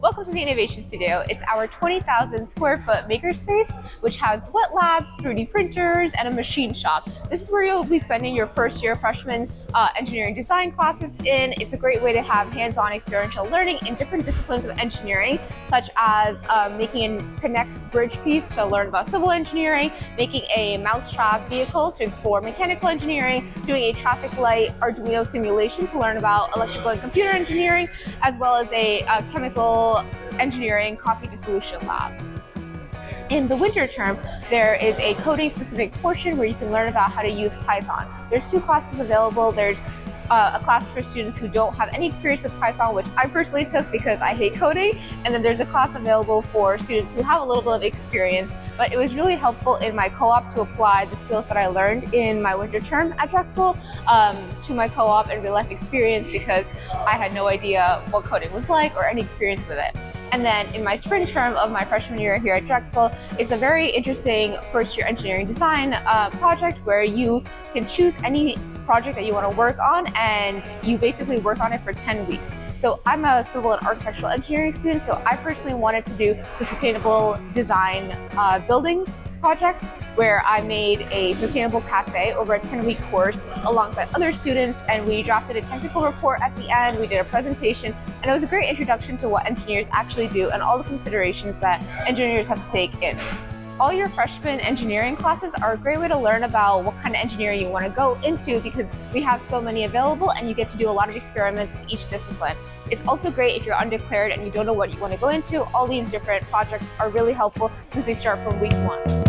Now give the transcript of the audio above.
Welcome to the Innovation Studio. It's our 20,000 square foot makerspace, which has wet labs, 3D printers, and a machine shop. This is where you'll be spending your first year freshman engineering design classes in. It's a great way to have hands-on experiential learning in different disciplines of engineering, such as making a Connect's bridge piece to learn about civil engineering, making a mousetrap vehicle to explore mechanical engineering, doing a traffic light Arduino simulation to learn about electrical and computer engineering, as well as a chemical engineering coffee dissolution lab. In the winter term, there is a coding specific portion where you can learn about how to use Python. There's two classes available. There's a class for students who don't have any experience with Python, which I personally took because I hate coding. And then there's a class available for students who have a little bit of experience. But it was really helpful in my co-op to apply the skills that I learned in my winter term at Drexel to my co-op and real life experience, because I had no idea what coding was like or any experience with it. And then in my spring term of my freshman year here at Drexel, it's a very interesting first year engineering design project where you can choose any project that you want to work on, and you basically work on it for 10 weeks. So I'm a civil and architectural engineering student, so I personally wanted to do the sustainable design building project, where I made a sustainable cafe over a 10-week course alongside other students, and we drafted a technical report at the end. We did a presentation, and it was a great introduction to what engineers actually do and all the considerations that engineers have to take in. All your freshman engineering classes are a great way to learn about what kind of engineering you want to go into, because we have so many available and you get to do a lot of experiments with each discipline. It's also great if you're undeclared and you don't know what you want to go into. All these different projects are really helpful since they start from week 1.